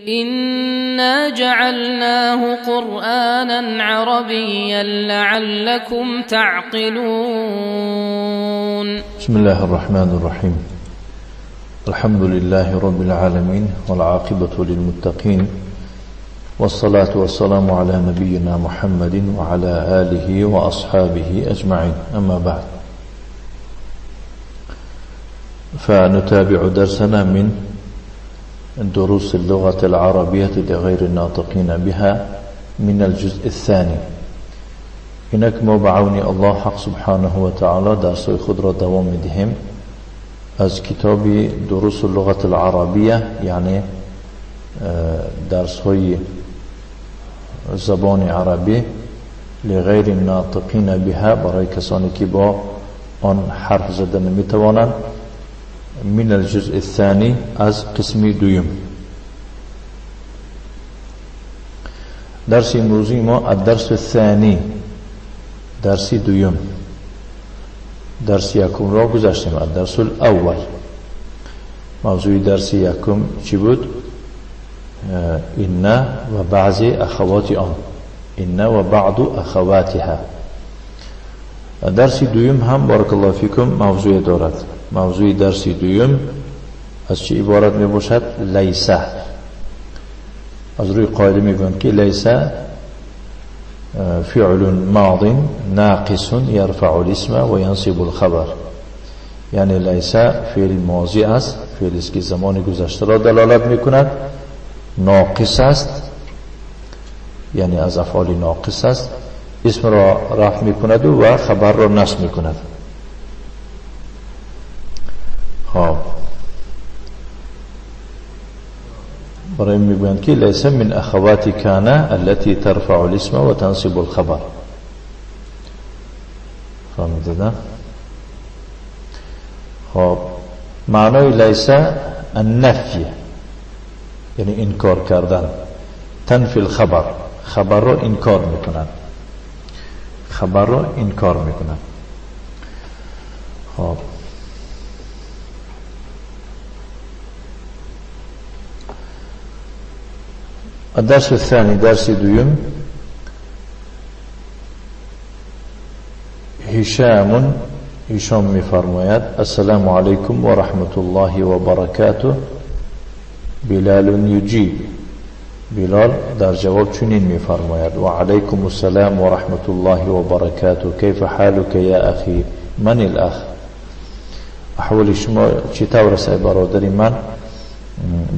إنا جعلناه قرآنا عربيا لعلكم تعقلون. بسم الله الرحمن الرحيم. الحمد لله رب العالمين والعاقبة للمتقين، والصلاة والسلام على نبينا محمد وعلى آله وأصحابه أجمعين، أما بعد، فنتابع درسنا من دروس اللغة العربية لغير الناطقين بها من الجزء الثاني. إنك مبعوني الله حق سبحانه وتعالى درس خضرة دوام دهم از كتاب دروس اللغة العربية، يعني درس هاي زبان عربي لغير الناطقين بها، برای کسانی که با آن حرف زدن میتوانند. من الجزء الثاني از قسم دویم. درس امروزی ما الدرس الثاني، درس دویم. درس یکم را گذاشتیم. الدرس الاول. موضوع درس یکم چی بود؟ إن و بعض اخوات آن، إن و بعض اخواتها. درس دویم هم بارک الله فیکم موضوع دارد. موضوع درس دویم از چه عبارت می باشد؟ لیسه. از روی قاعده می گویند که لیسه فعل ماض ناقص يرفع الاسم و ینصب الخبر. یعنی لیسه فعل ماضی است، فعلی است که زمان گذشته را دلالت می کند، ناقص است، یعنی از افعال ناقص است، اسم را رفع می کند و خبر را نصب می کند. خب برای میگویند که لیس من اخوات کان التي ترفع الاسم و تنصب الخبر. فهمیدید؟ خب معنای لیس النفی، یعنی انکار کردن. تنفی الخبر، خبر را انکار میکنند، خبر را انکار میکنند. خب الدرس الثاني درس دویم. هشام میفرماید السلام علیکم و رحمت الله و برکاته. بلال یجیب، بلال در جواب چنین میفرماید و علیکم السلام و رحمت الله و برکاته، کیف حالک یا اخی؟ من الاخ؟ احوال شما چطور است برادری من؟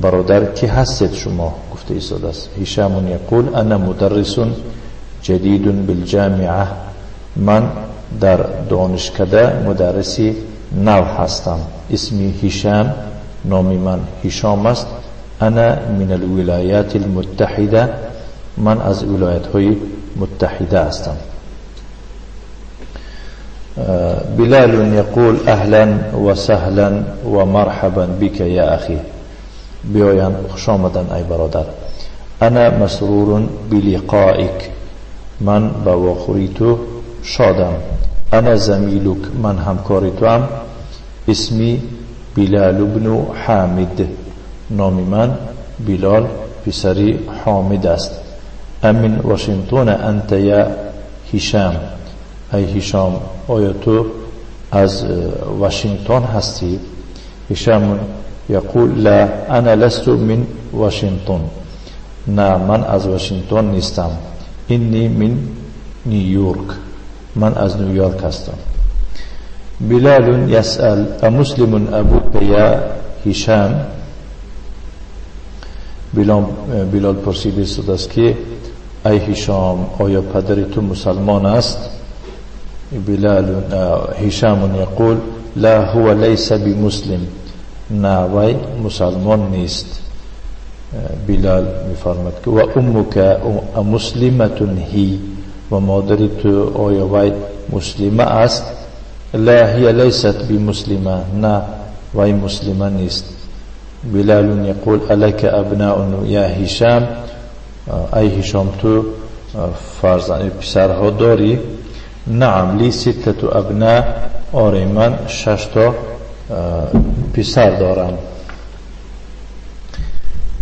برادر کی هستید شما؟ گفته ایستاده است. هشام یقول انا مدرس جدید بالجامعه، من در دانشکده مدرسی نو هستم. اسمی هشام، نامی من هشام است. انا من الولایات المتحده، من از ولایت های متحده هستم. بلال یقول اهلا و سهلا و مرحبا بك یا اخی، بیایند خوش آمدن ای برادر. انا مسرور بلقائک، من با واخوری تو شادم. انا زمیلک، من همکاری تو هم. اسمی بلال بن حامد، نامی من بلال پسری حامد است. امن واشنطن انت یا هشام، ای هشام آیا تو از واشنطن هستی؟ هشام یقول لا انا لست من واشنطن، نه من از واشنطن نیستم. اینی من نیویورک، من از نیویورک هستم. بلال یسأل امسلم ابوک یا هشام، بلال پرسیده است که ای هشام آیا پدر تو مسلمان است؟ هشام یقول لا هو لیس بمسلم، نه وی مسلمان نیست. بلال میفرماد که و امک مسلمه هی، و مادر تو آیا وی مسلمه است؟ لا هی لیست بمسلمه، نه وی مسلمه نیست. بلال یقول الک ابناء یا هشام، ای هشام تو فرزند پسرها داری؟ نعم لی ستة ابناء، آره من 6 تا پسر دارم.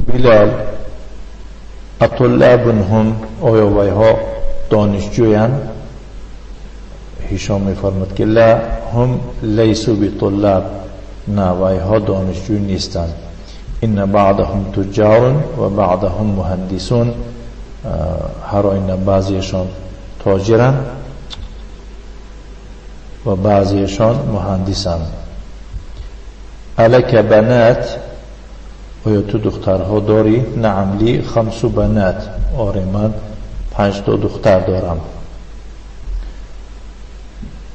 بلال الطلاب هم آیاویها دانشجویان. هشام می‌فرماید که لا هم لیسوا بطلاب، نه ویها دانشجو نیستند. ان بعضهم تجار و بعضهم مهندسون، هر این بعضیشان تاجرن و بعضیشان مهندسند. الک بنات، آیا تو دخترها داری؟ نعم لی 5 بنات، آره من 5 دختر دارم.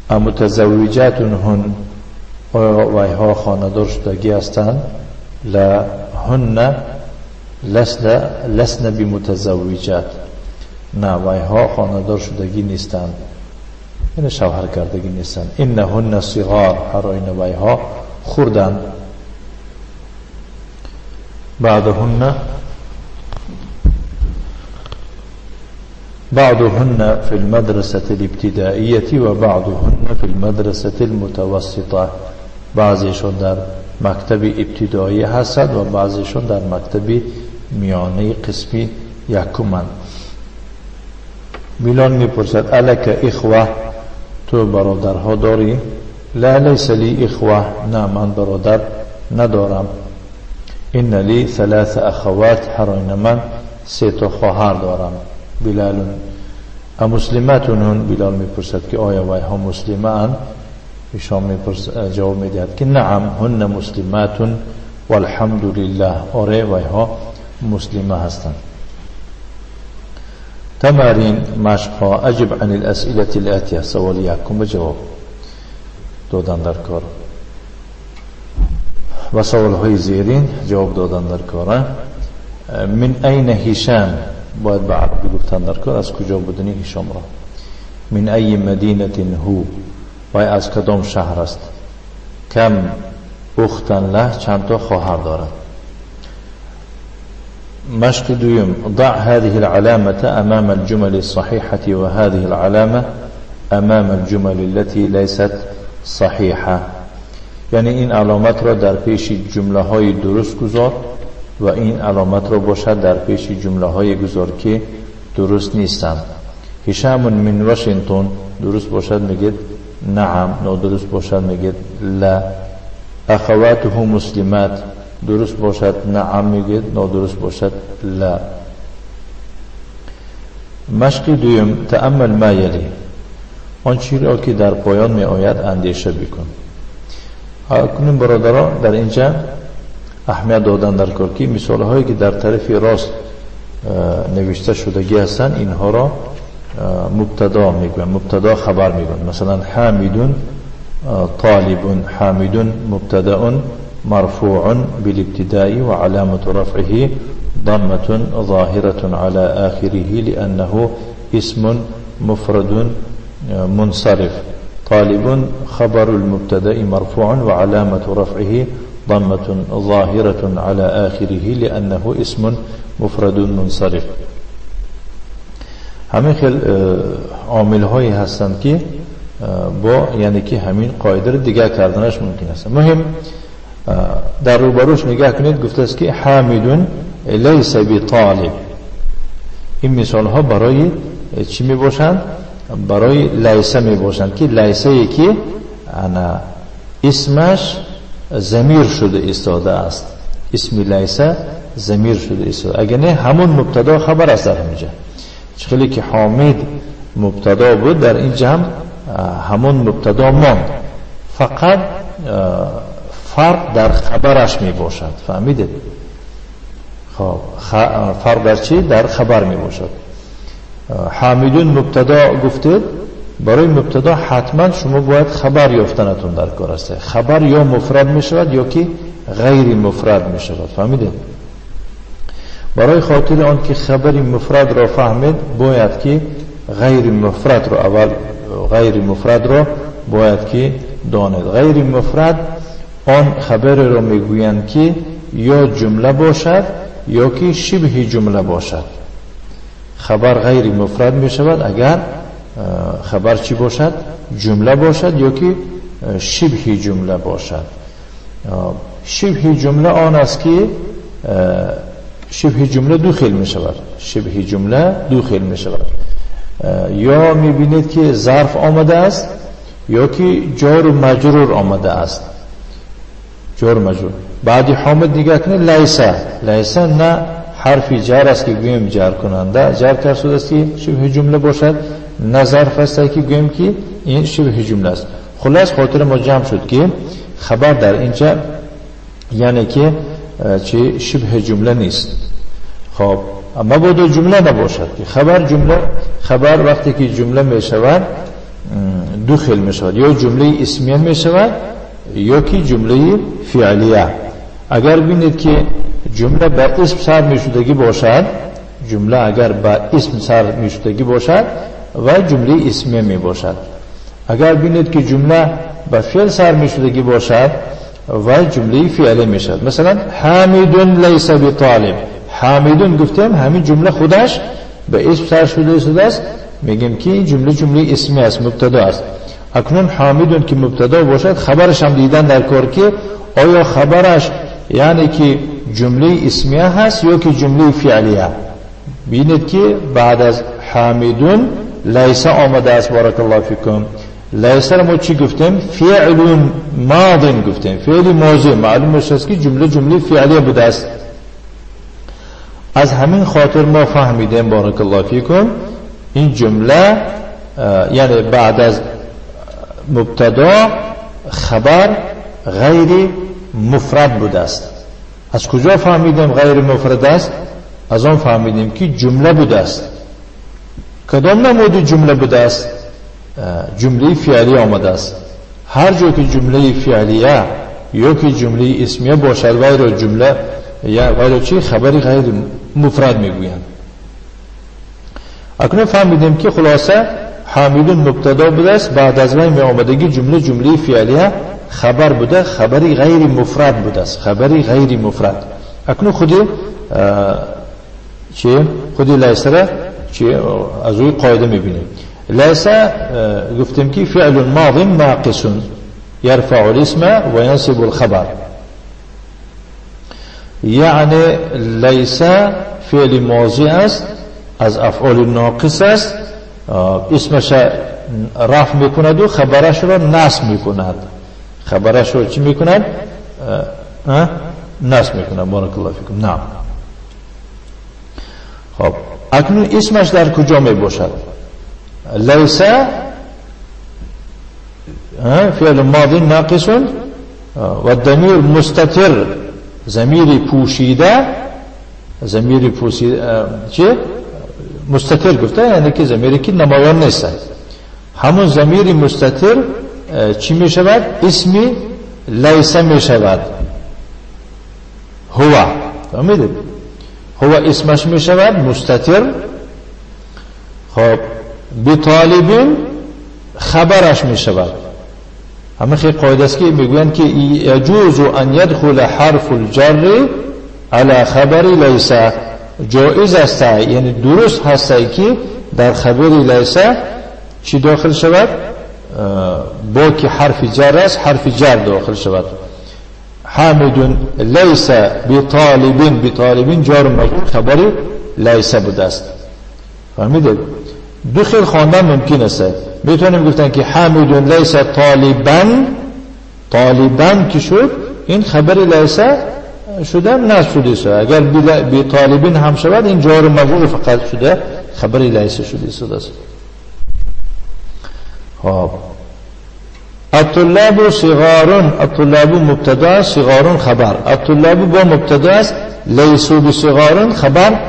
امتزوجات هن، آیا ویها خاندار شدگی هستند؟ لا هن لسن بمتزوجات، نه ویها خاندار شدگی نیستند، یعنی شوهر کردگی نیستند. انهن صغار، هر این ویها خردند. بعضهن في المدرسة الابتدائية و بعضهن في المدرسة المتوسطة، بعضیشون در مکتب ابتدایی هستند و بعضیشون در مکتب میانه قسمی یکمند. میلان میپرسد الک اخوه، تو برادرها داری؟ لا لیس لی اخوه، نه من برادر ندارم. ان لی 3 اخوات، هر این من 3 خواهر دارم. بلال امسلماتون، بلال میپرسد که آیا ویها مسلمه اند؟ هشام جواب میدهد که نعم هن مسلماتون والحمد لله، آره ویها مسلمه هستند. تمارین مشقها. اجب عن الاسئله الاتیه، سوال یکم به جواب دادن در کار و سوال های زیرین جواب دادن در کار. من این هشام، باید به عربی گفتن در کار از کجا بودنی هشام را. من ای مدینه هو، و از کدام شهر است. کم اختن له، چند تا خواهر دارد. مشق دویم. ضع هذه العلامة امام الجمل الصحيحة و هذه العلامة امام الجمل التي ليست صحيحة، یعنی این علامت را در پیش جمله های درست گذار و این علامت را باشد در پیش جمله های گذار که درست نیستند. هشام من واشنگتن، درست باشد میگید نعم، نادرست باشد میگید لا. اخواته مسلمات، درست باشد نعم میگید، نادرست باشد لا. مشق دویم. تأمل ما یلی، آن چیزی را که در پایان می آید اندیشه بکن. کنیم برادران در اینجا اهمیت دادن در کار که مثال هایی که در طرف راست نوشته شدگی هستند اینها را مبتدا میگن، مبتدا خبر میگن. مثلا حامدون طالبون، حامدون مبتدا مرفوع بالابتداء و علامة رفعه ضمة ظاهرة على آخره لأنه اسم مفرد منصرف. طالب خبر المبتدا مرفوع و علامة رفعه ضمة ظاهرة على آخره لأنه اسم مفرد منصرف. همین خیلی عامل هایی هستند که با یعنی که همین قاعده رو دیگه کردنش ممکن است. مهم در روبروش نگاه کنید، گفته است که حامدون لیس بطالب. این مثال ها برای چی می باشند؟ برای لیسه می باشند که لیسه ای که اسمش ضمیر شده ایستاده است. اسم لیسه ضمیر شده ایستاده، اگر نه همون مبتدا خبر است در همینجا. خیلی که حامد مبتدا بود، در اینجا هم همون مبتدا ماند، فقط فرق در خبرش می باشد. فهمیدید؟ خب فرق در چی؟ در خبر می باشد. حامدون مبتدا گفتید، برای مبتدا حتما شما باید خبر یافتنتون در کار است. خبر یا مفرد می شود یا که غیر مفرد می شود. فهمیدید؟ برای خاطر آن که خبری مفرد را فهمید، باید که غیر مفرد را اول غیر مفرد را باید که داند. غیر مفرد آن خبر را میگویند که یا جمله باشد یا که شبه جمله باشد. خبر غیر مفرد می شود اگر خبر چی باشد؟ جمله باشد یا که شبه جمله باشد. شبه جمله آن است که شبه جمله دو خیل می شود، شبه جمله دو خیل می شود. یا می بینید که ظرف آمده است یا که جار و مجرور آمده است. جار و مجرور بعدی حامد نگاه کنید لیسا نه حرفی جر است که گویم جر کننده جر کرده شده است که شبه جمله باشد، نه ظرف است که گویم که این شبه جمله است. خلاص خاطر ما جمع شد که خبر در اینجا یعنی که چه شبه جمله نیست. خب اما باید جمله نباشد که خبر وقتی که جمله می شود دو خیل می شود، یا جمله اسمیه می شود یا که جمله فعلیه. اگر بینید که جمله با اسم سر می شدگی باشد، جمله اگر با اسم سر می شدگی باشد و جمله اسمیه می باشد. اگر بینید که جمله با فعل سر می شدگی باشد و جمله فعلی می شود. مثلا حامدون لیس بطالب، حامدون گفتیم همین جمله خودش به اسم سر شده است، میگیم که این جمله اسمی است، مبتدا است. اکنون حامدون که مبتدا باشد خبرش هم دیدن در کار که آیا خبرش یعنی که جمله اسمیه هست یا که جمله فعلیه. بینید که بعد از حامدون لیس آمده است. بارک الله فیکم. لیس را ما چی گفتیم؟ فعل ماضی گفتیم، فعل ماضی. معلوم است که جمله فعلیه بوده است. از همین خاطر ما فهمیدیم بارک الله فیکم این جمله یعنی بعد از مبتدا خبر غیر مفرد بوده است. از کجا فهمیدیم غیر مفرد است؟ از آن فهمیدیم که جمله بوده است. کدام نمود جمله بوده است؟ جمله فعلی آمده است. هر جا که جمله فعلیه یا که جمله اسمیه باشد غیر جمله یا غیر چی خبری غیر مفرد میگویند. اکنون فهمیدیم که خلاصه حامدون مبتدا بوده است، بعد از وی می آمدگی جمله فعلیه خبر بوده، خبری غیر مفرد بوده است، خبری غیر مفرد. اکنون خودی لیس را از روی قاعده میبینیم. لیس گفتیم که فعل ماضی ناقص یرفع الاسم و ینصب الخبر، یعنی لیس فعل ماضی است، از افعال ناقص است، اسمش رفع میکند و خبرش را نصب میکند. خبرش را چی میکند؟ نصب میکند. بارک الله فیکم. نه. خب اکنون اسمش در کجا می باشد؟ لیس فعل ماضی ناقص و ضمیر مستتر، ضمیر پوشیده چه؟ مستتر گفته یعنی که ضمیری که نمایان نیست. همون ضمیر مستتر چی می شود؟ اسمی لیس می شود. هو فهمیدید؟ هو اسمش می شود مستتر. خب بطالب خبرش می شود. همه خیلی قاعده است که میگویند که یجوز ان یدخل حرف الجر على خبر لیس، جایز است یعنی درست هست که در خبر لیس چی داخل شود؟ با که حرف جر است حرف جر داخل شود. حامد لیس بطالب جار مجرور خبر لیس بوده است. فهمیدید؟ دو خیل خواندن ممکن است. میتونیم گفتن که حامد لیس طالبا که شد این خبر لیس شده نشده است. اگر بطالبین هم شود این جار مجرور فقط شده خبر لیس شده است. خب الطلاب صغار، الطلاب مبتدا، صغار خبر. الطلاب با مبتدا است، لیسوا بصغار خبر،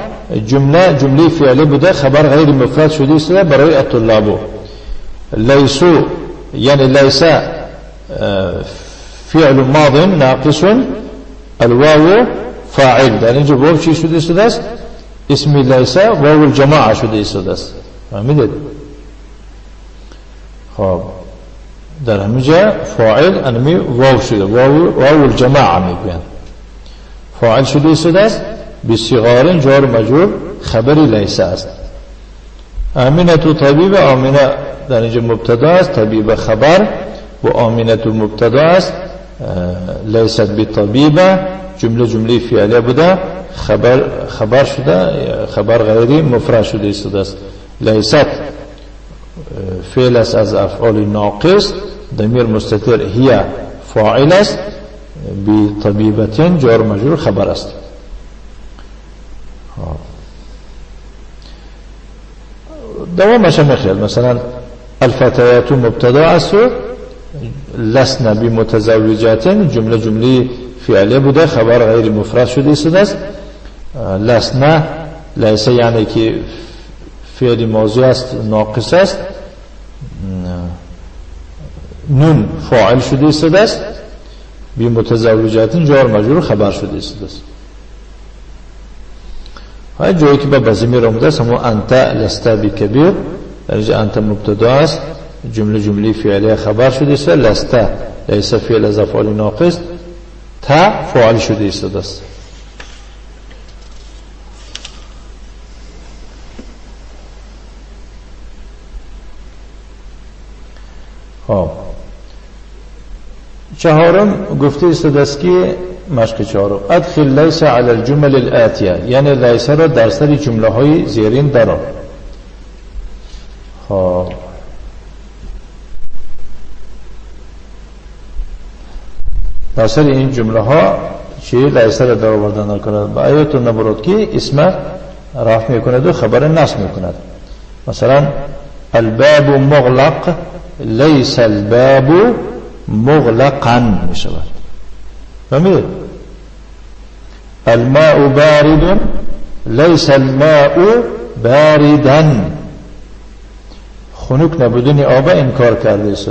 جمله فعلی بوده، خبر غیر مفرد شده است برای الطلاب. لیسوا یعنی لیس فعل ماض ناقص، الواو فاعل. در اینجا واو چی شده است؟ اسم لیس واو الجماعه شده است. فهمیدید؟ خب در همینجا فاعل انمی واو شده، واو الجماعه میگویند. فاعل شده است بصغار جار مجرور خبر لیس است. آمینه طبیب، آمینه در اینجا مبتدا است، طبیب خبر و آمینه مبتدا است، لیست بطبیبه جمله فعلیه بوده خبر شده خبر غیری مفرد شده است. لیست فعل است از افعال ناقص ضمیر مستتر هي فاعل است بطبیبتین جار مجرور خبر است. دوامش میخیل مثلا الفتيات مبتدا است لسنا بمتزوجات جمله فعلیه بوده خبر غیر مفرد شده است. لسنا لیس یعنی که فعل ماضی است ناقص است نون فاعل شده است بمتزوجات جار مجرور خبر شده است. های جایی که به ضمیر آمده است همون انت لست بکبیر در اینجا انت مبتدا است جمله فعلیه خبر شده است لست لیس فعل از افعال ناقص تا فاعل شده است. چهارم گفته است که مشق چهارم ادخل لیس علی الجمل الاتیه یعنی لیس را در سر جمله های زیرین درآور. در سر این جمله ها چی لیس را در آوردن نکند با آیات نبرد که اسم رفع میکند و خبر نصب میکند. مثلا الباب مغلق لیس الباب مغلقا میشود. فهمید؟ الماء بارد لیس الماء باردا خنک نبودنی آب انکار کرده است.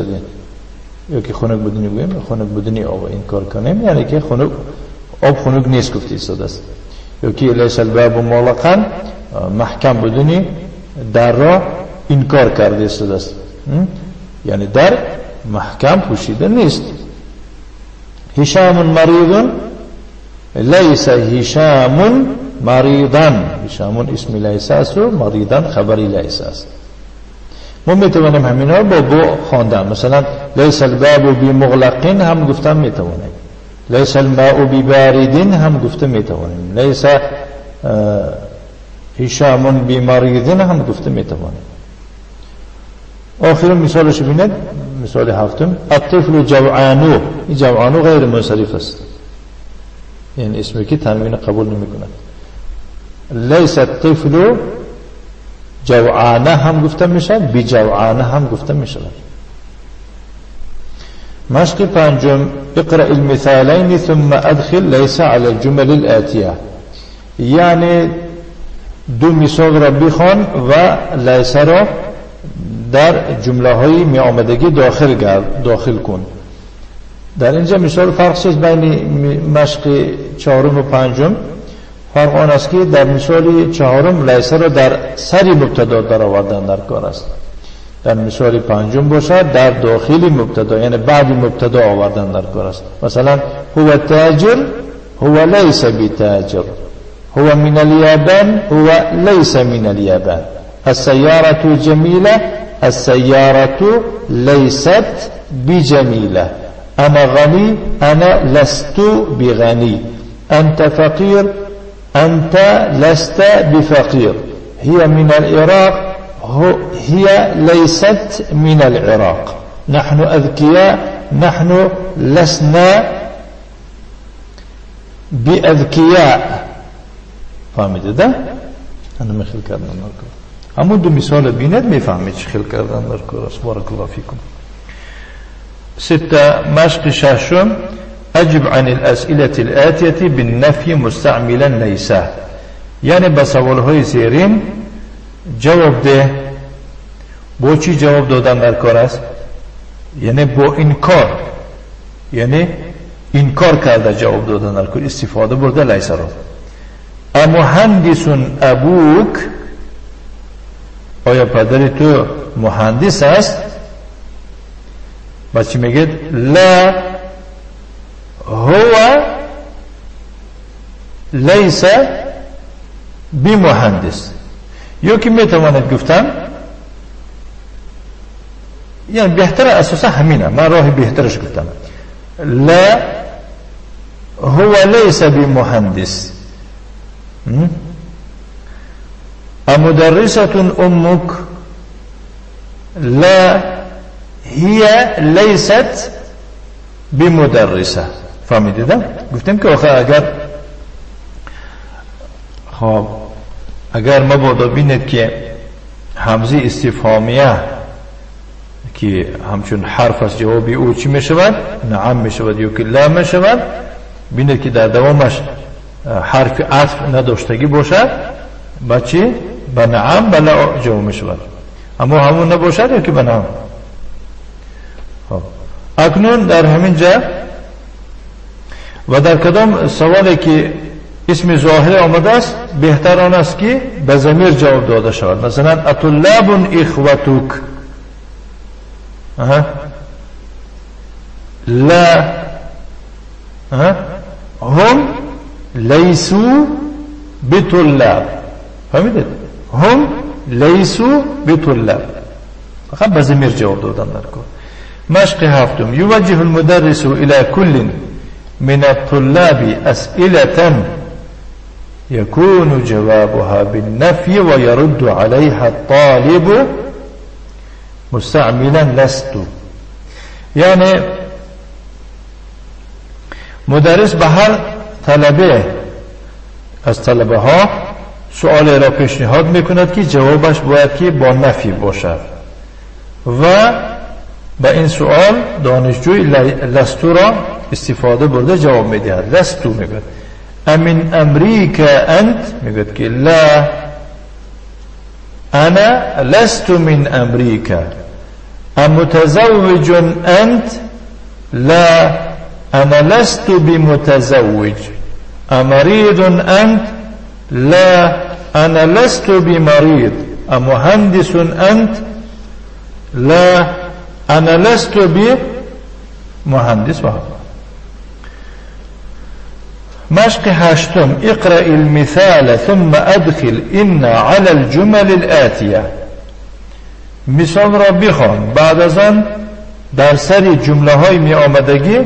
یا که خنک بودنی بگویم خنک بودنی آب انکار کنیم یعنی که آب خنک نیست گفته است. یا که لیس الباب مغلقا محکم بودنی در را انکار کرده است یعنی در محکم پوشیده نیست. هشام مریض لیس هشام مریضا هشام اسم لیس است و مریضا خبری لیس است. ما میتوانیم همینا با خواندن مثلا لیس الباب بمغلق هم گفتم میتوانیم لیس الماء ببارد هم گفته میتوانیم لیس هشام بمریض هم گفته میتوانیم. آخر مثالش ببینید مثال هفتم الطفل جوعانو این جوعانو غیر منصرف است یعنی اسمی که تنوین قبول نمی کند. لیس الطفل جوعانه هم گفته میشه بجوعانه هم گفته میشه. مشق پنجم اقرأ المثالين ثم ادخل لیس على الجمل الآتیه یعنی دو مثال را بخوان و لیس را در جمله های می آمدگی داخل کن. در اینجا مثال فرق چیست بین مشق چهارم و پنجم؟ فرق آن است که در مثال چهارم لیس را در سری مبتدا در آوردن در کار است. در مثال پنجم باشد در داخلی مبتدا یعنی بعد مبتدا آوردن در کار است. مثلا هو تاجر هو لیس بتاجر هو من اليابان هو لیس من اليابان السيارة جميلة السيارة ليست بجميلة أنا غني أنا لست بغني أنت فقير أنت لست بفقير هي من العراق هي ليست من العراق نحن أذكياء نحن لسنا بأذكياء. فهمید ده؟ أنا مخل کردم نرکن همون دو مثال بینید میفهمید چه خیل کردن در کار است. بارک الله فیکم. سته مشق ششم اجب عن الاسئله الاتیه بالنفی مستعملا لیس یعنی به سوال های زیرین جواب ده. با چی جواب دادن در کار است؟ یعنی با انکار یعنی انکار کرده جواب دادن در کار استفاده برده لیس را. امهندس ابوک آیا پدر تو مهندس است؟ بچه میگید لا هو لیس بمهندس. یا که میتواند گفتم یعنی بهتره اساسا همینه من راه بهترش گفتم لا هو ليس بمهندس. أمدرسة أمك؟ لا هي ليست بمدرسة. فهمیدید؟ گفتیم که اگر مبادا بینید که همزه استفهامیه که همچون حرف از جوابی او چی می شود؟ نعم می شود یا که لا می شود، بینید که در دوامش حرف عطف نداشتگی باشد، با چی؟ با نعم بلا جواب می شود. اما همون نباشد یا که با نعم. اکنون در همین جا و در کدام سوالی که اسم ظاهر آمده است بهتر آن است که به ضمیر جواب داده شود. مثلا اطلاب اخوتک، لا هم لیسو بطلاب. فهمیدید؟ هم لیسو بطلاب، فقط به ضمیر جواب دادن در کار. مشق هفتم، یوجه المدرس الى كل من الطلاب اسئلة يكون جوابها بالنفي ويرد عليها الطالب مستعملا لست. یعنی مدرس به هر طلبه از طلبه ها سؤال را پیشنهاد میکند که جوابش باید که با نفی باشد و با این سؤال دانشجوی لستو را استفاده برده جواب میدهد. لستو میگوید امن امریکا انت؟ میگوید که لا انا لست من امریکا. امتزوج انت؟ لا انا لست بمتزوج. امريض انت؟ لا انا لست بمريض. امهندس انت؟ لا انا لست بمهندس. مشق هشتم، اقرأ المثال ثم ادخل ان على الجمل الآتية. مثال را بخوان، بعد از آن در سر جمله های می آمدگی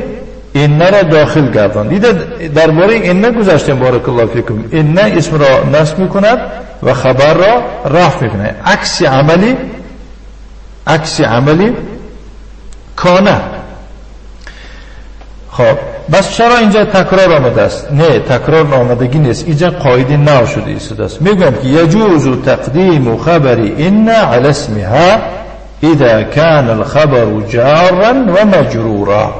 این را داخل گردان. دیده درباره این گذاشتیم بارک الله فیکم. این اسم را نصب می کند و خبر را رفع می کند، عکس عملی کانه. خب بس چرا اینجا تکرار آمده است؟ نه، تکرار آمدگی نیست، اینجا قاعده نو شده ایستاده است. میگم که یجوز تقدیم خبر این علی اسمها اذا كان الخبر جارا و مجرورا.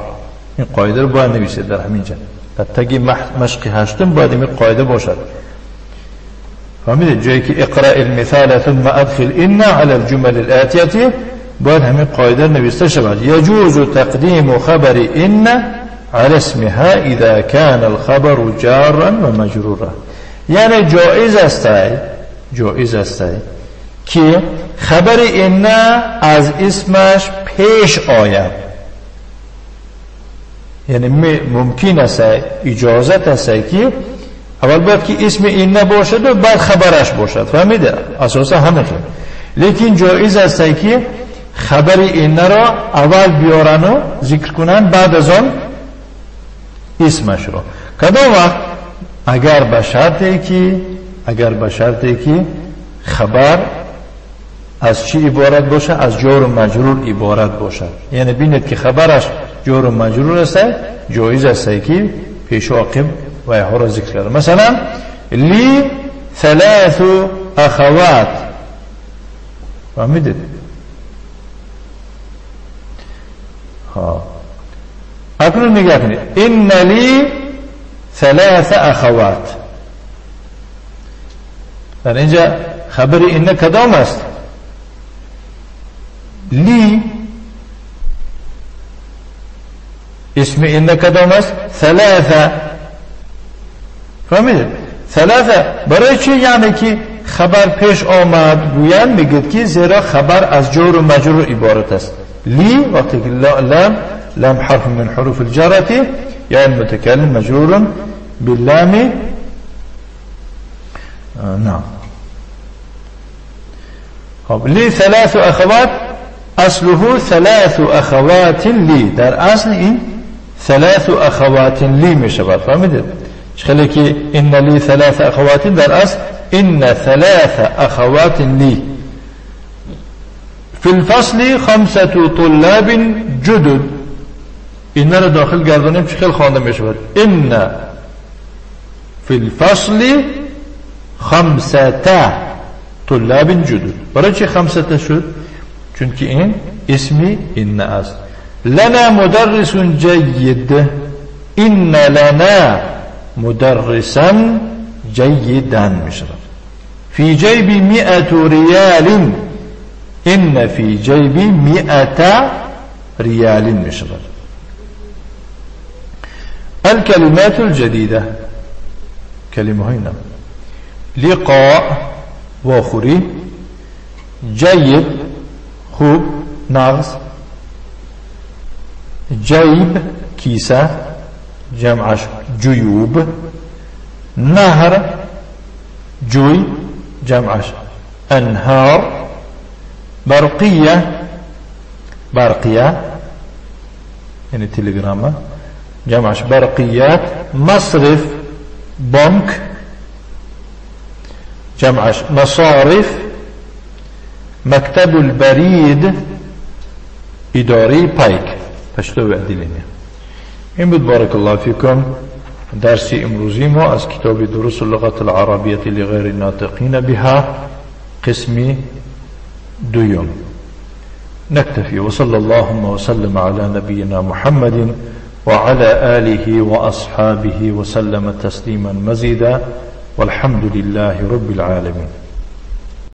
این قاعده رو باید نویسید در همینجا، در تگ مشق هشتم باید این قاعده باشد. فهمیدید؟ جایی که اقرأ المثال ثم ادخل این علی الجمل الآتیه باید همین قاعده نوشته شود. یجوز تقدیم خبر این على اسمها اذا كان الخبر جارا و مجرورا. یعنی جائز است که خبر این از اسمش پیش آید. یعنی ممکن است، اجازت است که اول باید که اسم این باشد و بعد خبرش باشد. فهمیده؟ اساسا همه خیلی. لیکن جائز است که خبر این را اول بیارن و ذکر کنن، بعد از آن اسمش را. کدام وقت؟ اگر به شرطی که خبر از چی عبارت باشه؟ از جار و مجرور عبارت باشد. یعنی بینید که خبرش جار و مجرور است، جایز است که پیش و عاقب و ها را ذکر کرد. مثلا لی 3 اخوات. فهمیدید؟ اکنون نگاه کنید، این لی 3 اخوات. در اینجا خبر این کدام است؟ لی. اسم این کدام است؟ 3. فهمیدید؟ 3 برای چی؟ یعنی که خبر پیش آمد گویند میگید که زیرا خبر از جار و مجرور عبارت است. لی وقتی که لام حرف من حروف الجرة يعني المتكلم مجرور باللام. نعم. لي 3 اخوات، اصله 3 اخوات لي. در اصل این 3 أخوات لي مشبه فهمت خلي كي إن لي 3 أخوات در أصل إن 3 أخوات لي في الفصل 5 طلاب جدد إن را داخل گردانیم چه خیلی خوانده میشود إن في الفصل 5 طلاب جدد برای چه 5 شد چونکه این اسمی إن است لنا مدرس جيد إن لنا مدرسا جيدا مشرف في جيبي 100 ريال إن في جيبي 100 ريال مشرف الكلمات الجديدة كلمة هنا لقاء واخري جيد خوب نغز جيب كيسة جمعش جيوب نهر جوي جمعش أنهار برقية يعني تليجرام جمعش برقيات مصرف بنك جمعش مصارف مكتب البريد إداري بايك پشتو بعديلين إن بارك الله فيكم درسي امروزي ما از كتاب دروس اللغة العربية لغير الناطقين بها قسم 2 نكتفي وصلى اللهم وسلم على نبينا محمد وعلى آله وأصحابه وسلم تسليما مزيدا والحمد لله رب العالمين.